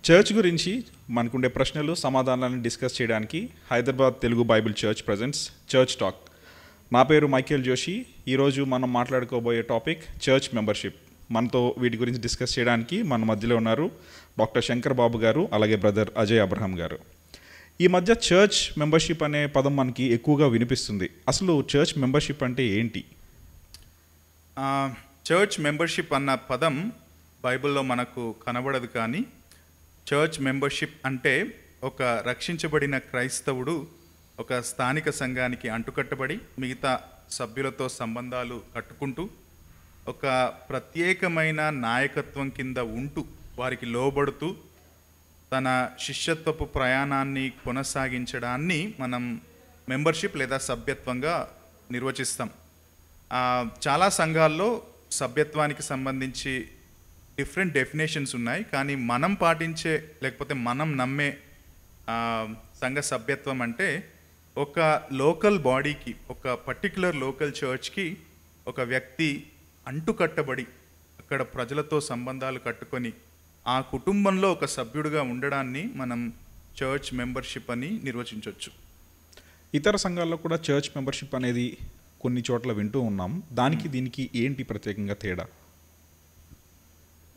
Church గురించి మనకుండే ప్రశ్నలు సమాధానాలను డిస్కస్ చేయడానికి Hyderabad Telugu Bible church presents church talk. నా పేరు మైకేల్ జోషి. ఈరోజు మనం మాట్లాడుకోబోయే టాపిక్ చర్చ్ మెంబర్షిప్. మనతో వీటి గురించి డిస్కస్ చేయడానికి మన మధ్యలో ఉన్నారు డాక్టర్ శంకర్ బాబు గారు, అలాగే బ్రదర్ అజయ్ అబ్రహాం గారు. ఈ మధ్య చర్చ్ మెంబర్షిప్ అనే పదం మనకి ఎక్కువగా వినిపిస్తుంది. అసలు చర్చ్ మెంబర్షిప్ అంటే ఏంటి? చర్చ్ మెంబర్షిప్ అన్న పదం బైబిల్లో మనకు కనబడదు, కానీ చర్చ్ మెంబర్షిప్ అంటే ఒక రక్షించబడిన క్రైస్తవుడు ఒక స్థానిక సంఘానికి అంటుకట్టబడి మిగతా సభ్యులతో సంబంధాలు కట్టుకుంటూ ఒక ప్రత్యేకమైన నాయకత్వం కింద ఉంటూ వారికి లోబడుతూ తన శిష్యత్వపు ప్రయాణాన్ని కొనసాగించడాన్ని మనం మెంబర్షిప్ లేదా సభ్యత్వంగా నిర్వచిస్తాం. చాలా సంఘాల్లో సభ్యత్వానికి సంబంధించి డిఫరెంట్ డెఫినేషన్స్ ఉన్నాయి, కానీ మనం పాటించే లేకపోతే మనం నమ్మే సంఘ సభ్యత్వం అంటే ఒక లోకల్ బాడీకి, ఒక పర్టిక్యులర్ లోకల్ చర్చ్కి ఒక వ్యక్తి అంటుకట్టబడి అక్కడ ప్రజలతో సంబంధాలు కట్టుకొని ఆ కుటుంబంలో ఒక సభ్యుడిగా ఉండడాన్ని మనం చర్చ్ మెంబర్షిప్ అని నిర్వచించవచ్చు. ఇతర సంఘాల్లో కూడా చర్చ్ మెంబర్షిప్ అనేది కొన్ని చోట్ల వింటూ ఉన్నాం. దానికి దీనికి ఏంటి ప్రత్యేకంగా తేడా?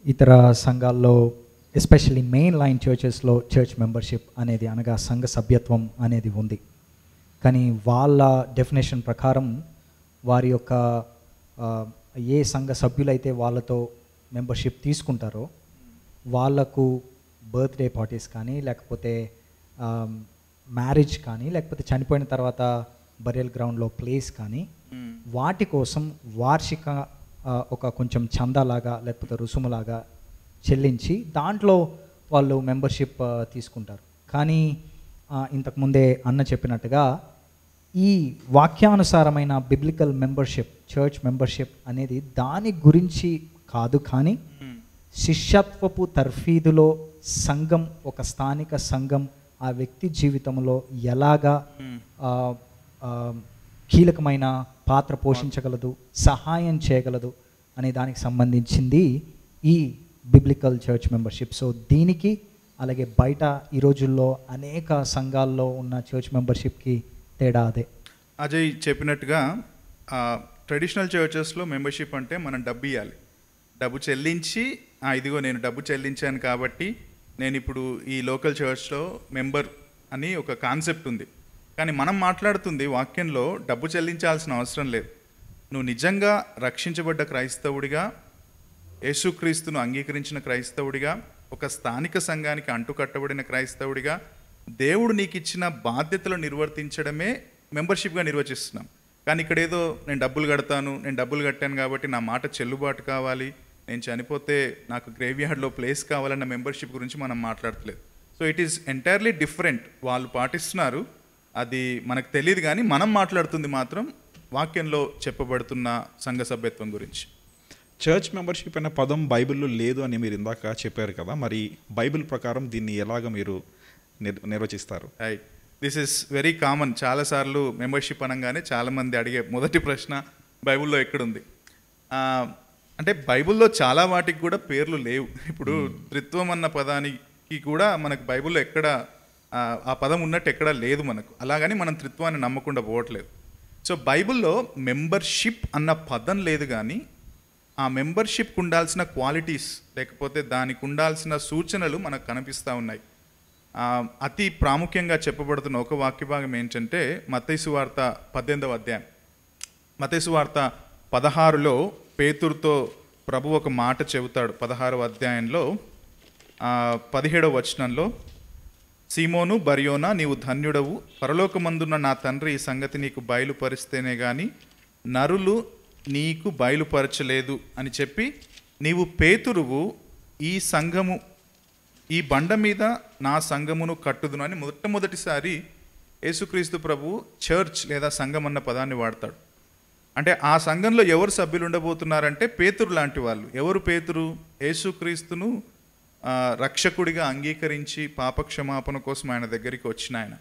ఇతర సంఘాల్లో ఎస్పెషల్లీ మెయిన్ లైన్ చర్చెస్లో చర్చ్ మెంబర్షిప్ అనేది అనగా సంఘ సభ్యత్వం అనేది ఉంది. కానీ వాళ్ళ డెఫినేషన్ ప్రకారం వారి యొక్క ఏ సంఘ సభ్యులైతే వాళ్ళతో మెంబర్షిప్ తీసుకుంటారో వాళ్ళకు బర్త్డే పార్టీస్ కానీ, లేకపోతే మ్యారేజ్ కానీ, లేకపోతే చనిపోయిన తర్వాత బరియల్ గ్రౌండ్లో ప్లేస్ కానీ, వాటి కోసం వార్షిక ఒక కొంచెం చందాలాగా లేకపోతే రుసుములాగా చెల్లించి దాంట్లో వాళ్ళు మెంబర్షిప్ తీసుకుంటారు. కానీ ఇంతకుముందే అన్న చెప్పినట్టుగా ఈ వాక్యానుసారమైన బిబ్లికల్ మెంబర్షిప్, చర్చ్ మెంబర్షిప్ అనేది దాని గురించి కాదు, కానీ శిష్యత్వపు తర్ఫీదులో సంఘం, ఒక స్థానిక సంఘం ఆ వ్యక్తి జీవితంలో ఎలాగా కీలకమైన పాత్ర పోషించగలదు, సహాయం చేయగలదు అనే దానికి సంబంధించింది ఈ బిబ్లికల్ చర్చ్ మెంబర్షిప్. సో దీనికి అలాగే బయట ఈ రోజుల్లో అనేక సంఘాల్లో ఉన్న చర్చ్ మెంబర్షిప్కి తేడా అదే. అజయ్ చెప్పినట్టుగా ట్రెడిషనల్ చర్చెస్లో మెంబర్షిప్ అంటే మనం డబ్బు ఇవ్వాలి, డబ్బు చెల్లించి ఇదిగో నేను డబ్బు చెల్లించాను కాబట్టి నేను ఇప్పుడు ఈ లోకల్ చర్చ్లో మెంబర్ అని ఒక కాన్సెప్ట్ ఉంది. కానీ మనం మాట్లాడుతుంది వాక్యంలో డబ్బు చెల్లించాల్సిన అవసరం లేదు. నువ్వు నిజంగా రక్షించబడ్డ క్రైస్తవుడిగా, యేసుక్రీస్తును అంగీకరించిన క్రైస్తవుడిగా, ఒక స్థానిక సంఘానికి అంటుకట్టబడిన క్రైస్తవుడిగా దేవుడు నీకు ఇచ్చిన బాధ్యతలు నిర్వర్తించడమే మెంబర్షిప్గా నిర్వచిస్తున్నాం. కానీ ఇక్కడ ఏదో నేను డబ్బులు కట్టాను కాబట్టి నా మాట చెల్లుబాటు కావాలి, నేను చనిపోతే నాకు గ్రేవ్యార్డ్లో ప్లేస్ కావాలన్న మెంబర్షిప్ గురించి మనం మాట్లాడట్లేదు. So it is entirely different. వాళ్ళు పాటిస్తున్నారు, అది మనకు తెలియదు, కానీ మనం మాట్లాడుతుంది మాత్రం వాక్యంలో చెప్పబడుతున్న సంఘ సభ్యత్వం గురించి. చర్చ్ మెంబర్షిప్ అనే పదం బైబిల్లో లేదు అని మీరు ఇందాక చెప్పారు కదా, మరి బైబిల్ ప్రకారం దీన్ని ఎలాగ మీరు నిర్వచిస్తారు? Right, this is very common. చాలాసార్లు మెంబర్షిప్ అనగానే చాలామంది అడిగే మొదటి ప్రశ్న బైబిల్లో ఎక్కడుంది అంటే, బైబిల్లో చాలా వాటికి కూడా పేర్లు లేవు. ఇప్పుడు త్రిత్వం అన్న పదానికి కూడా మనకు బైబిల్లో ఎక్కడ ఆ పదం ఉన్నట్టు ఎక్కడా లేదు మనకు. అలాగని మనం త్రిత్వాన్ని నమ్మకుండా పోవట్లేదు. సో బైబిల్లో మెంబర్షిప్ అన్న పదం లేదు, కానీ ఆ మెంబర్షిప్కి ఉండాల్సిన క్వాలిటీస్ లేకపోతే దానికి ఉండాల్సిన సూచనలు మనకు కనిపిస్తూ ఉన్నాయి. అతి ప్రాముఖ్యంగా చెప్పబడుతున్న ఒక వాక్య భాగం ఏంటంటే మత్తయి సువార్త 18వ అధ్యాయం. మత్తయి సువార్త 16లో పేతురుతో ప్రభు ఒక మాట చెబుతాడు. 16వ అధ్యాయంలో 17వ వచనంలో, సీమోను బర్యోనా, నీవు ధన్యుడవు, పరలోకమందున్న నా తండ్రి ఈ సంగతి నీకు బయలుపరిస్తేనే కానీ నరులు నీకు బయలుపరచలేదు అని చెప్పి, నీవు పేతురువు, ఈ బండ మీద నా సంఘమును కట్టుదును అని మొట్టమొదటిసారి యేసుక్రీస్తు ప్రభు చర్చ్ లేదా సంఘం అన్న పదాన్ని వాడతాడు. అంటే ఆ సంఘంలో ఎవరు సభ్యులు ఉండబోతున్నారంటే పేతురు లాంటి వాళ్ళు. ఎవరు పేతురు? యేసుక్రీస్తును రక్షకుడిగా అంగీకరించి పాపక్షమాపణ కోసం ఆయన దగ్గరికి వచ్చిన ఆయన.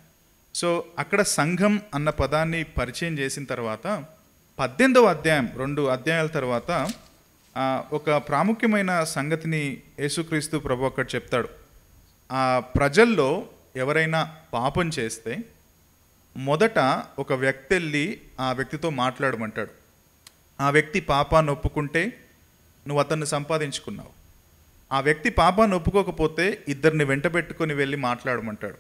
సో అక్కడ సంఘం అన్న పదాన్ని పరిచయం చేసిన తర్వాత 18వ అధ్యాయం 2 అధ్యాయాల తర్వాత ఒక ప్రాముఖ్యమైన సంగతిని యేసుక్రీస్తు ప్రభు అక్కడ చెప్తాడు. ఆ ప్రజల్లో ఎవరైనా పాపం చేస్తే మొదట ఒక వ్యక్తి వెళ్ళి ఆ వ్యక్తితో మాట్లాడమంటాడు. ఆ వ్యక్తి పాపాన్ని ఒప్పుకుంటే నువ్వు అతన్ని సంపాదించుకున్నావు. ఆ వ్యక్తి పాపాన్ని ఒప్పుకోకపోతే ఇద్దరిని వెంట పెట్టుకొని వెళ్ళి మాట్లాడమంటాడు.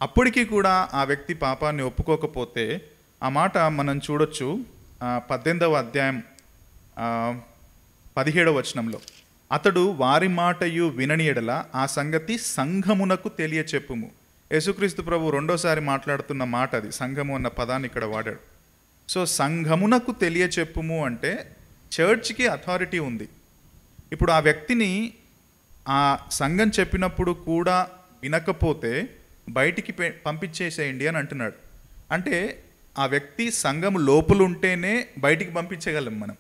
అప్పటికీ కూడా ఆ వ్యక్తి పాపాన్ని ఒప్పుకోకపోతే ఆ మాట మనం చూడొచ్చు 18వ అధ్యాయం 17వ వచనంలో. అతడు వారి మాటయు వినని ఎడల ఆ సంగతి సంఘమునకు తెలియచెప్పుము. యేసుక్రీస్తు ప్రభు రెండోసారి మాట్లాడుతున్న మాట అది, సంఘము అన్న పదాన్ని ఇక్కడ వాడాడు. సో సంఘమునకు తెలియచెప్పుము అంటే చర్చ్కి అథారిటీ ఉంది. ఇప్పుడు ఆ వ్యక్తిని ఆ సంఘం చెప్పినప్పుడు కూడా వినకపోతే బయటికి పంపించేసేయండి అని అంటున్నాడు. అంటే ఆ వ్యక్తి సంఘము లోపల ఉంటేనే బయటికి పంపించగలం మనం.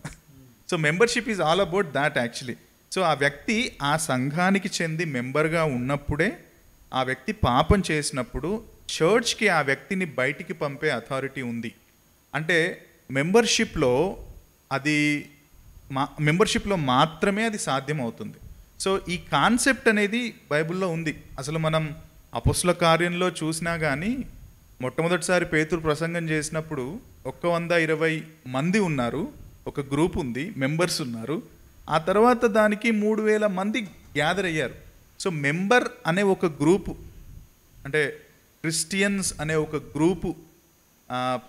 So membership is all about that actually. So ఆ వ్యక్తి ఆ సంఘానికి చెంది మెంబర్గా ఉన్నప్పుడే, ఆ వ్యక్తి పాపం చేసినప్పుడు చర్చ్కి ఆ వ్యక్తిని బయటికి పంపే అథారిటీ ఉంది. అంటే మెంబర్షిప్లో మాత్రమే అది సాధ్యం అవుతుంది. సో ఈ కాన్సెప్ట్ అనేది బైబిల్లో ఉంది. అసలు మనం అపొస్తలుల కార్యంలో చూసినా కానీ మొట్టమొదటిసారి పేతురు ప్రసంగం చేసినప్పుడు 120 మంది ఉన్నారు, ఒక గ్రూప్ ఉంది, మెంబర్స్ ఉన్నారు. ఆ తర్వాత దానికి 3000 మంది గ్యాదర్ అయ్యారు. సో మెంబర్ అనే ఒక గ్రూపు, అంటే క్రిస్టియన్స్ అనే ఒక గ్రూపు,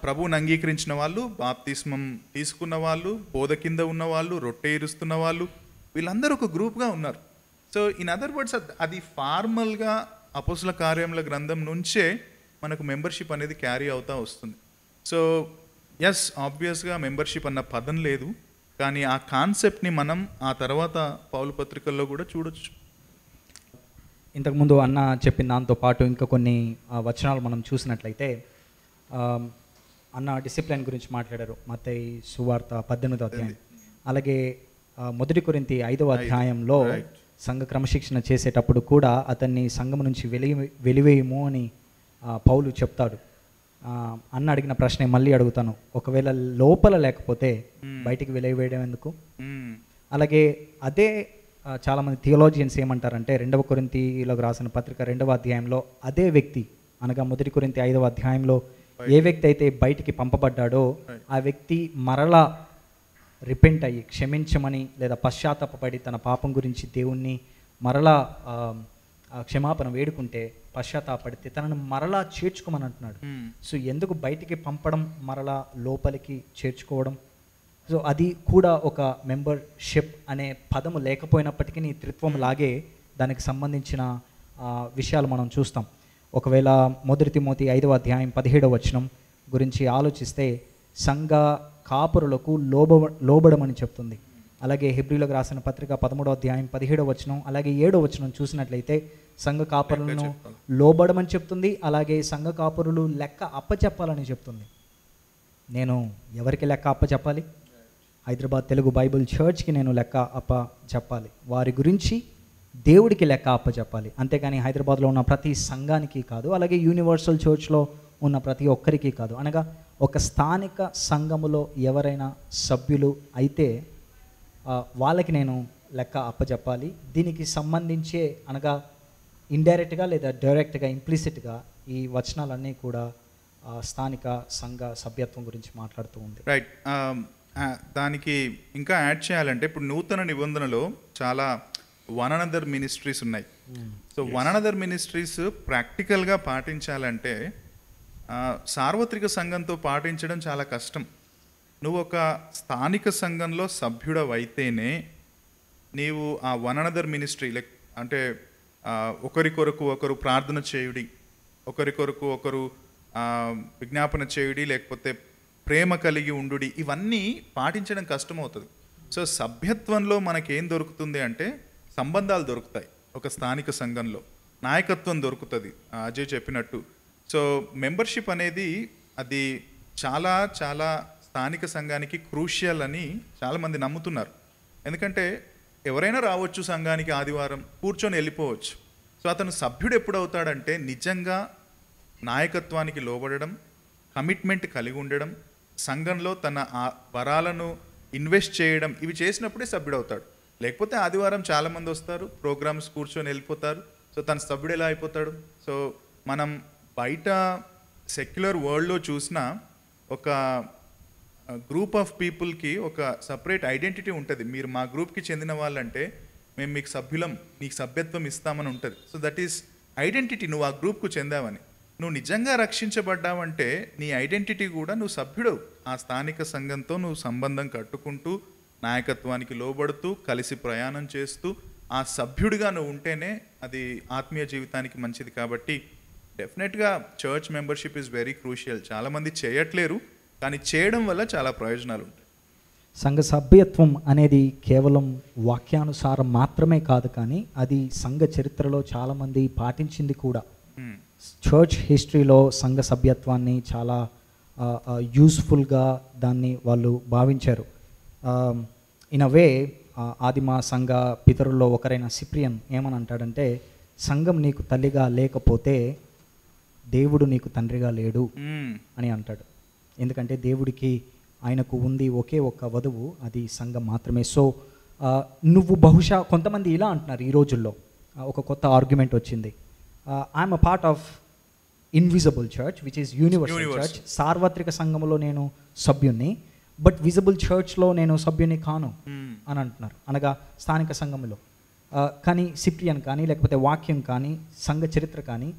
ప్రభువుని అంగీకరించిన వాళ్ళు, బాప్తిస్మం తీసుకున్న వాళ్ళు, బోధ కింద ఉన్న వాళ్ళు, రొట్టె ఇరుస్తున్న వాళ్ళు, వీళ్ళందరూ ఒక గ్రూప్గా ఉన్నారు. సో ఇన్ అదర్ వర్డ్స్ అది ఫార్మల్గా అపొస్తలుల కార్యముల గ్రంథం నుంచే మనకు మెంబర్షిప్ అనేది క్యారీ అవుతూ వస్తుంది. సో ఎస్, ఆబ్వియస్గా మెంబర్షిప్ అన్న పదం లేదు, కానీ ఆ కాన్సెప్ట్ని మనం ఆ తర్వాత పౌలు పత్రికల్లో కూడా చూడొచ్చు. ఇంతకుముందు అన్న చెప్పిన దాంతో పాటు ఇంకా కొన్ని వచనాలు మనం చూసినట్లయితే, అన్న డిసిప్లిన్ గురించి మాట్లాడారు. మత్తయి సువార్త 18వ అధ్యాయం, అలాగే 1 కొరింథీ 5వ అధ్యాయంలో సంఘ క్రమశిక్షణ చేసేటప్పుడు కూడా అతన్ని సంఘం నుంచి వెలివేయము అని పౌలు చెప్తాడు. అన్న అడిగిన ప్రశ్న మళ్ళీ అడుగుతాను, ఒకవేళ లోపల లేకపోతే బయటికి వెలివేయడం ఎందుకు? అలాగే అదే చాలామంది థియోలాజియన్స్ ఏమంటారంటే 2వ కొరింథీలోకి రాసిన పత్రిక 2వ అధ్యాయంలో అదే వ్యక్తి, అనగా 1 కొరింథీ 5వ అధ్యాయంలో ఏ వ్యక్తి అయితే బయటికి పంపబడ్డాడో ఆ వ్యక్తి మరలా రిపెంట్ అయ్యి క్షమించమని లేదా పశ్చాత్తాపపడి తన పాపం గురించి దేవుణ్ణి మరలా క్షమాపణ వేడుకుంటే, పశ్చాత్తాపడితే తనను మరలా చేర్చుకోమని అంటున్నాడు. సో ఎందుకు బయటికి పంపడం, మరలా లోపలికి చేర్చుకోవడం? సో అది కూడా ఒక మెంబర్షిప్ అనే పదము లేకపోయినప్పటికీ త్రిత్వం లాగే దానికి సంబంధించిన విషయాలు మనం చూస్తాం. ఒకవేళ 1 తిమోతి 5వ అధ్యాయం 17వ వచనం గురించి ఆలోచిస్తే సంఘ కాపురులకు లోబడమని చెప్తుంది. అలాగే హెబ్రీలకు రాసిన పత్రిక 13వ అధ్యాయం 17వ వచనం, అలాగే 7వ వచనం చూసినట్లయితే సంఘ కాపురులను లోబడమని చెప్తుంది. అలాగే సంఘ కాపురులు లెక్క అప్పచెప్పాలని చెప్తుంది. నేను ఎవరికి లెక్క అప్పచెప్పాలి? హైదరాబాద్ తెలుగు బైబిల్ చర్చ్కి నేను లెక్క అప్పచెప్పాలి. వారి గురించి దేవుడికి లెక్క అప్పచెప్పాలి. అంతేగాని హైదరాబాద్లో ఉన్న ప్రతి సంఘానికి కాదు, అలాగే యూనివర్సల్ చర్చ్లో ఉన్న ప్రతి ఒక్కరికి కాదు. అనగా ఒక స్థానిక సంఘములో ఎవరైనా సభ్యులు అయితే వాళ్ళకి నేను లెక్క అప్పచెప్పాలి. దీనికి సంబంధించే అనగా ఇండైరెక్ట్గా లేదా డైరెక్ట్గా ఇంప్లిసిట్గా ఈ వచనాలన్నీ కూడా స్థానిక సంఘ సభ్యత్వం గురించి మాట్లాడుతూ ఉంది. రైట్. దానికి ఇంకా యాడ్ చేయాలంటే ఇప్పుడు నూతన నిబంధనలో చాలా వన్ అనదర్ మినిస్ట్రీస్ ఉన్నాయి. సో వన్ అనదర్ మినిస్ట్రీస్ ప్రాక్టికల్గా పాటించాలంటే సార్వత్రిక సంఘంతో పాటించడం చాలా కష్టం. నువ్వు ఒక స్థానిక సంఘంలో సభ్యుడవైతేనే నీవు ఆ వన్ అనదర్ మినిస్ట్రీ అంటే ఒకరి కొరకు ఒకరు ప్రార్థన చేయుడి, ఒకరి కొరకు ఒకరు విజ్ఞాపన చేయుడి, లేకపోతే ప్రేమ కలిగి ఉండుడి, ఇవన్నీ పాటించడం కష్టమవుతుంది. సో సభ్యత్వంలో మనకేం దొరుకుతుంది అంటే సంబంధాలు దొరుకుతాయి. ఒక స్థానిక సంఘంలో నాయకత్వం దొరుకుతుంది, అజయ్ చెప్పినట్టు. సో మెంబర్షిప్ అనేది అది చాలా చాలా స్థానిక సంఘానికి క్రూషియల్ అని చాలామంది నమ్ముతున్నారు. ఎందుకంటే ఎవరైనా రావచ్చు సంఘానికి, ఆదివారం కూర్చొని వెళ్ళిపోవచ్చు. సో అతను సభ్యుడు ఎప్పుడు అవుతాడంటే నిజంగా నాయకత్వానికి లోబడడం, కమిట్మెంట్ కలిగి ఉండడం, సంఘంలో తన వరాలను ఇన్వెస్ట్ చేయడం, ఇవి చేసినప్పుడే సభ్యుడు అవుతాడు. లేకపోతే ఆదివారం చాలామంది వస్తారు, ప్రోగ్రామ్స్ కూర్చొని వెళ్ళిపోతారు. సో తన సభ్యుడు ఎలా అయిపోతాడు? సో మనం బయట సెక్యులర్ వరల్డ్లో చూసిన ఒక గ్రూప్ ఆఫ్ పీపుల్కి ఒక సపరేట్ ఐడెంటిటీ ఉంటుంది. మీరు మా గ్రూప్కి చెందిన వాళ్ళంటే మేము మీకు సభ్యులం, నీకు సభ్యత్వం ఇస్తామని ఉంటుంది. సో దట్ ఈస్ ఐడెంటిటీ, నువ్వు ఆ గ్రూప్కు చెందావని. నువ్వు నిజంగా రక్షించబడ్డావంటే నీ ఐడెంటిటీ కూడా నువ్వు సభ్యుడవు. ఆ స్థానిక సంఘంతో నువ్వు సంబంధం కట్టుకుంటూ, నాయకత్వానికి లోబడుతూ, కలిసి ప్రయాణం చేస్తూ, ఆ సభ్యుడిగా నువ్వు ఉంటేనే అది ఆత్మీయ జీవితానికి మంచిది. కాబట్టి డెఫినెట్గా church membership is very crucial. చాలామంది చేయట్లేరు, కానీ చేయడం వల్ల చాలా ప్రయోజనాలు ఉంటాయి. సంఘ సభ్యత్వం అనేది కేవలం వాక్యానుసారం మాత్రమే కాదు, కానీ అది సంఘ చరిత్రలో చాలామంది పాటించింది కూడా. చర్చ్ హిస్టరీలో సంఘ సభ్యత్వాన్ని చాలా యూస్ఫుల్గా దాన్ని వాళ్ళు భావించారు. ఇన్ అ వే ఆదిమ సంఘ పితరుల్లో ఒకరైన సిప్రియన్ ఏమని అంటాడంటే, సంఘం నీకు తల్లిగా లేకపోతే దేవుడు నీకు తండ్రిగా లేడు అని అంటాడు. ఎందుకంటే దేవుడికి ఆయనకు ఉంది ఒకే ఒక్క వధువు, అది సంఘం మాత్రమే. సో నువ్వు బహుశా కొంతమంది ఇలా అంటున్నారు ఈ రోజుల్లో, ఒక కొత్త ఆర్గ్యుమెంట్ వచ్చింది, I'm a part of invisible church which is universal church. సార్వత్రిక సంఘంలో నేను సభ్యుణ్ణి, బట్ విజిబుల్ చర్చ్లో నేను సభ్యుని కాను అని అంటున్నారు, అనగా స్థానిక సంఘంలో. కానీ సిప్రియన్ కానీ లేకపోతే వాక్యం కానీ సంఘ చరిత్ర కానీ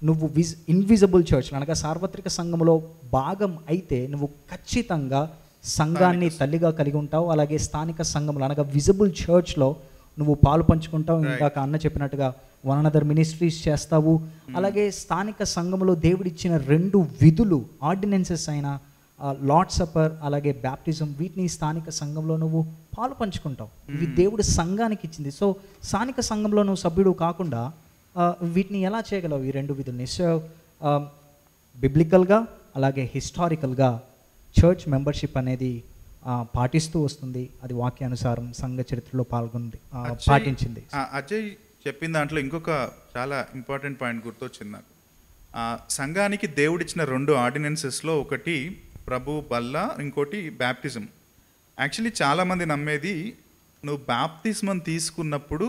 నువ్వు ఇన్విజిబుల్ చర్చ్లో అనగా సార్వత్రిక సంఘంలో భాగం అయితే నువ్వు ఖచ్చితంగా సంఘాన్ని తల్లిగా కలిగి ఉంటావు. అలాగే స్థానిక సంఘంలో అనగా విజిబుల్ చర్చ్లో నువ్వు పాలు పంచుకుంటావు. ఇందాక అన్న చెప్పినట్టుగా వన్ అనదర్ మినిస్ట్రీస్ చేస్తావు. అలాగే స్థానిక సంఘంలో దేవుడిచ్చిన 2 విధులు, ఆర్డినెన్సెస్ అయిన లార్డ్ సప్పర్ అలాగే బ్యాప్టిజం, వీటిని స్థానిక సంఘంలో నువ్వు పాలు పంచుకుంటావు. ఇవి దేవుడు సంఘానికి ఇచ్చింది. సో స్థానిక సంఘంలో నువ్వు సభ్యుడు కాకుండా వీటిని ఎలా చేయగలవు ఈ 2 విధుల్ని? సో బిబ్లికల్గా అలాగే హిస్టారికల్గా చర్చ్ మెంబర్షిప్ అనేది పాటిస్తూ వస్తుంది. అది వాక్యానుసారం సంఘ చరిత్రలో పాటించింది. అజయ్ చెప్పిన దాంట్లో ఇంకొక చాలా ఇంపార్టెంట్ పాయింట్ గుర్తొచ్చింది నాకు. సంఘానికి దేవుడిచ్చిన 2 ఆర్డినెన్సెస్లో ఒకటి ప్రభు బల్ల, ఇంకోటి బ్యాప్టిజం. యాక్చువల్లీ చాలామంది నమ్మేది నువ్వు బ్యాప్టిజం తీసుకున్నప్పుడు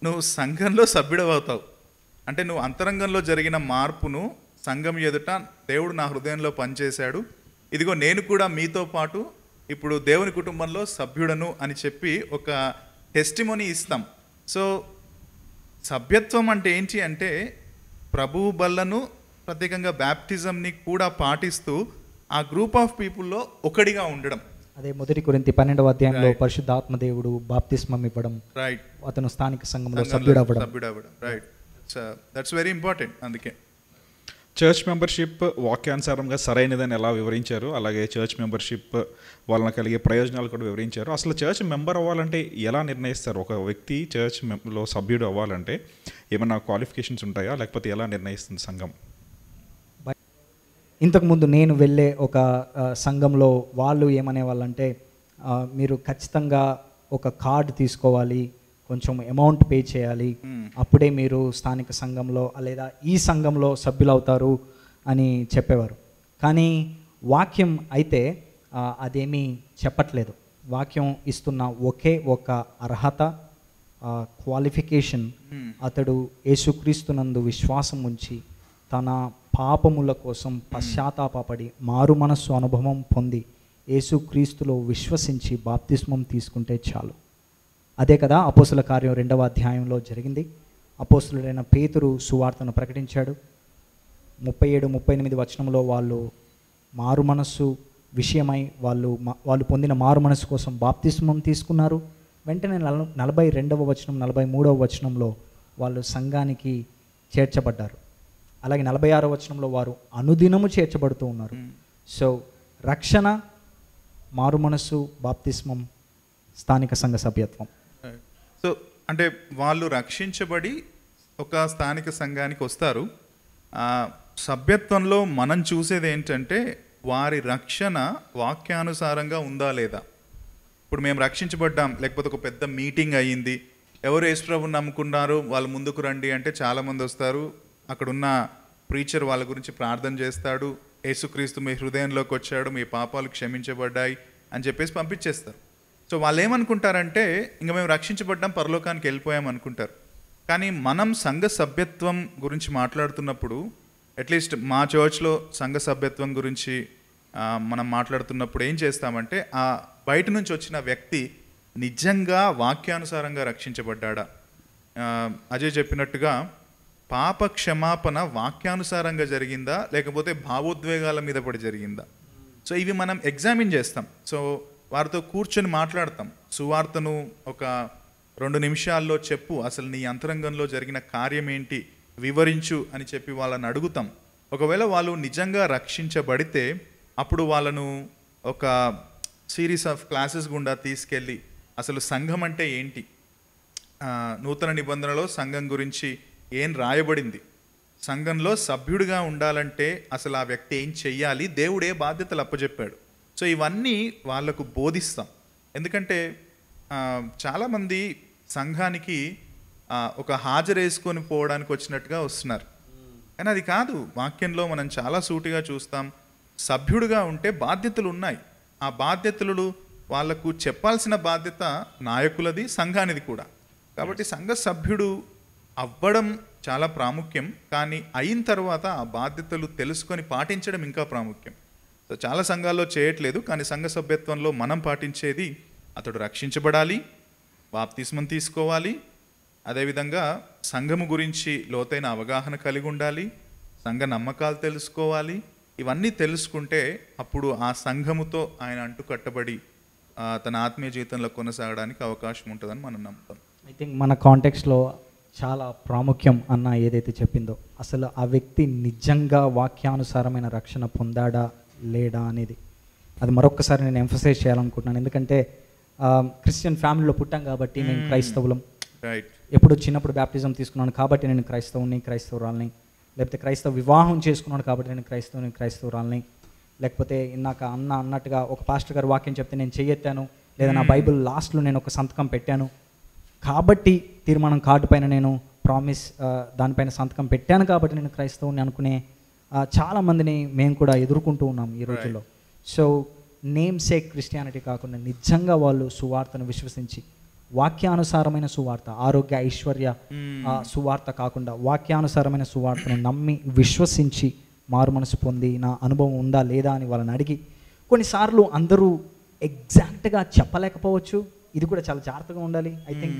నువ్వు సంఘంలో సభ్యుడవుతావు. అంటే నువ్వు అంతరంగంలో జరిగిన మార్పును సంఘం ఎదుట దేవుడు నా హృదయంలో పనిచేశాడు, ఇదిగో నేను కూడా మీతో పాటు ఇప్పుడు దేవుని కుటుంబంలో సభ్యుడను అని చెప్పి ఒక టెస్టిమోనీ ఇస్తాం. సో సభ్యత్వం అంటే ఏంటి అంటే ప్రభువు బల్లను ప్రత్యేకంగా బ్యాప్టిజంని కూడా పాటిస్తూ ఆ గ్రూప్ ఆఫ్ పీపుల్లో ఒకటిగా ఉండడం. అదే మొదటి కొరింథీ 12వ అధ్యాయంలో పరిశుద్ధాత్మ దేవుడు బాప్తిస్మం ఇవ్వడం, రైట్, అతను స్థానిక సంఘంలో సభ్యుడవ్వడం. Right, that's very important. అందుకే చర్చ్ మెంబర్షిప్ వాక్యానుసారంగా సరైనదని ఎలా వివరించారు, అలాగే చర్చ్ మెంబర్షిప్ వలన కలిగే ప్రయోజనాలు కూడా వివరించారు. అసలు చర్చ్ మెంబర్ అవ్వాలంటే ఎలా నిర్ణయిస్తారు? ఒక వ్యక్తి చర్చ్లో సభ్యుడు అవ్వాలంటే ఏమైనా క్వాలిఫికేషన్స్ ఉంటాయా, లేకపోతే ఎలా నిర్ణయిస్తుంది సంఘం? ఇంతకుముందు నేను వెళ్ళే ఒక సంఘంలో వాళ్ళు ఏమనే వాళ్ళంటే, మీరు ఖచ్చితంగా ఒక కార్డు తీసుకోవాలి, కొంచెం అమౌంట్ పే చేయాలి, అప్పుడే మీరు స్థానిక సంఘంలో లేదా ఈ సంఘంలో సభ్యులవుతారు అని చెప్పేవారు. కానీ వాక్యం అయితే అదేమీ చెప్పట్లేదు. వాక్యం ఇస్తున్న ఒకే ఒక అర్హత, క్వాలిఫికేషన్, అతడు యేసుక్రీస్తునందు విశ్వాసం ఉంచి తన పాపముల కోసం పశ్చాత్తాపపడి మారు మనస్సు అనుభవం పొంది యేసుక్రీస్తులో విశ్వసించి బాప్తిస్మం తీసుకుంటే చాలు. అదే కదా అపోస్తుల కార్యం 2వ అధ్యాయంలో జరిగింది. అపోస్తులుడైన పేతురు సువార్తను ప్రకటించాడు. 37-38 వచనంలో వాళ్ళు మారు మనస్సు విషయమై వాళ్ళు పొందిన మారు మనస్సు కోసం బాప్తిస్మం తీసుకున్నారు. వెంటనే 42వ వచనం 43వ వచనంలో వాళ్ళు సంఘానికి చేర్చబడ్డారు. అలాగే 46వ వచనంలో వారు అనుదినము చేర్చబడుతూ ఉన్నారు. సో రక్షణ, మారు మనస్సు, బాప్తిస్మం, స్థానిక సంఘ సభ్యత్వం. సో అంటే వాళ్ళు రక్షించబడి ఒక స్థానిక సంఘానికి వస్తారు. సభ్యత్వంలో మనం చూసేది ఏంటంటే వారి రక్షణ వాక్యానుసారంగా ఉందా లేదా. ఇప్పుడు మేము రక్షించబడ్డాం, లేకపోతే ఒక పెద్ద మీటింగ్ అయ్యింది, ఎవరు యేసుప్రభుని నమ్ముకున్నారు వాళ్ళు ముందుకు రండి అంటే చాలామంది వస్తారు. అక్కడున్న ప్రీచర్ వాళ్ళ గురించి ప్రార్థన చేస్తాడు, యేసుక్రీస్తు మీ హృదయంలోకి వచ్చాడు, మీ పాపాలు క్షమించబడ్డాయి అని చెప్పేసి పంపించేస్తారు. సో వాళ్ళు ఏమనుకుంటారంటే ఇంకా మేము రక్షించబడ్డాం, పరలోకానికి వెళ్ళిపోయాం అనుకుంటారు. కానీ మనం సంఘ సభ్యత్వం గురించి మాట్లాడుతున్నప్పుడు, అట్లీస్ట్ మా చర్చ్లో సంఘ సభ్యత్వం గురించి మనం మాట్లాడుతున్నప్పుడు ఏం చేస్తామంటే, ఆ బయట నుంచి వచ్చిన వ్యక్తి నిజంగా వాక్యానుసారంగా రక్షించబడ్డా, అజయ్ చెప్పినట్టుగా పాప క్షమాపణ వాక్యానుసారంగా జరిగిందా లేకపోతే భావోద్వేగాల మీద పడి జరిగిందా. సో ఇవి మనం ఎగ్జామిన్ చేస్తాం. సో వారితో కూర్చొని మాట్లాడతాం. సువార్తను ఒక 2 నిమిషాల్లో చెప్పు, అసలు నీ అంతరంగంలో జరిగిన కార్యం ఏంటి వివరించు అని చెప్పి వాళ్ళని అడుగుతాం. ఒకవేళ వాళ్ళు నిజంగా రక్షించబడితే అప్పుడు వాళ్ళను ఒక సిరీస్ ఆఫ్ క్లాసెస్ గుండా తీసుకెళ్ళి అసలు సంఘం అంటే ఏంటి, నూతన నిబంధనలో సంఘం గురించి ఏం రాయబడింది, సంఘంలో సభ్యుడిగా ఉండాలంటే అసలు ఆ వ్యక్తి ఏం చెయ్యాలి, దేవుడే బాధ్యతలు అప్పచెప్పాడు. సో ఇవన్నీ వాళ్ళకు బోధిస్తాం. ఎందుకంటే చాలామంది సంఘానికి ఒక హాజరేసుకొని పోవడానికి వచ్చినట్టుగా వస్తున్నారు, కానీ అది కాదు. వాక్యంలో మనం చాలా సూటిగా చూస్తాం, సభ్యుడిగా ఉంటే బాధ్యతలు ఉన్నాయి. ఆ బాధ్యతలు వాళ్ళకు చెప్పాల్సిన బాధ్యత నాయకులది, సంఘానిది కూడా. కాబట్టి సంఘ సభ్యుడు అవ్వడం చాలా ప్రాముఖ్యం, కానీ అయిన తర్వాత ఆ బాధ్యతలు తెలుసుకొని పాటించడం ఇంకా ప్రాముఖ్యం. సో చాలా సంఘాల్లో చేయట్లేదు, కానీ సంఘ సభ్యత్వంలో మనం పాటించేది అతడు రక్షించబడాలి, బాప్తిస్మం తీసుకోవాలి, అదేవిధంగా సంఘము గురించి లోతైన అవగాహన కలిగి ఉండాలి, సంఘ నమ్మకాలు తెలుసుకోవాలి. ఇవన్నీ తెలుసుకుంటే అప్పుడు ఆ సంఘముతో ఆయన అంటుకట్టబడి తన ఆత్మీయ జీవితంలో కొనసాగడానికి అవకాశం ఉంటుందని మనం నమ్ముతాం. ఐ థింక్ మన కాంటెక్స్లో చాలా ప్రాముఖ్యం అన్న ఏదైతే చెప్పిందో, అసలు ఆ వ్యక్తి నిజంగా వాక్యానుసారమైన రక్షణ పొందాడా లేడా అనేది, అది మరొకసారి నేను ఎంఫసైజ్ చేయాలనుకుంటున్నాను. ఎందుకంటే క్రిస్టియన్ ఫ్యామిలీలో పుట్టాం కాబట్టి నేను క్రైస్తవులం, ఎప్పుడు చిన్నప్పుడు బ్యాప్టిజం తీసుకున్నాను కాబట్టి నేను క్రైస్తవురాల్ని, లేకపోతే క్రైస్తవ వివాహం చేసుకున్నాను కాబట్టి నేను క్రైస్తవురాల్ని, లేకపోతే ఇందాక అన్నట్టుగా ఒక పాస్టర్ గారు వాక్యం చెప్తే నేను చెయ్యెత్తాను, లేదా నా బైబిల్ లాస్ట్లో నేను ఒక సంతకం పెట్టాను కాబట్టి, తీర్మానం కార్డు పైన నేను ప్రామిస్ దానిపైన సంతకం పెట్టాను కాబట్టి నేను క్రైస్తవుని అనుకునే చాలామందిని మేము కూడా ఎదుర్కొంటూ ఉన్నాం ఈ రోజుల్లో. సో నేమ్ సేక్ క్రిస్టియానిటీ కాకుండా నిజంగా వాళ్ళు సువార్తను విశ్వసించి, వాక్యానుసారమైన సువార్త, ఆరోగ్య ఐశ్వర్య సువార్త కాకుండా వాక్యానుసారమైన సువార్తను నమ్మి విశ్వసించి మారు మనసు పొంది నా అనుభవం ఉందా లేదా అని వాళ్ళని అడిగి, కొన్నిసార్లు అందరూ ఎగ్జాక్ట్గా చెప్పలేకపోవచ్చు, ఇది కూడా చాలా జాగ్రత్తగా ఉండాలి. ఐ థింక్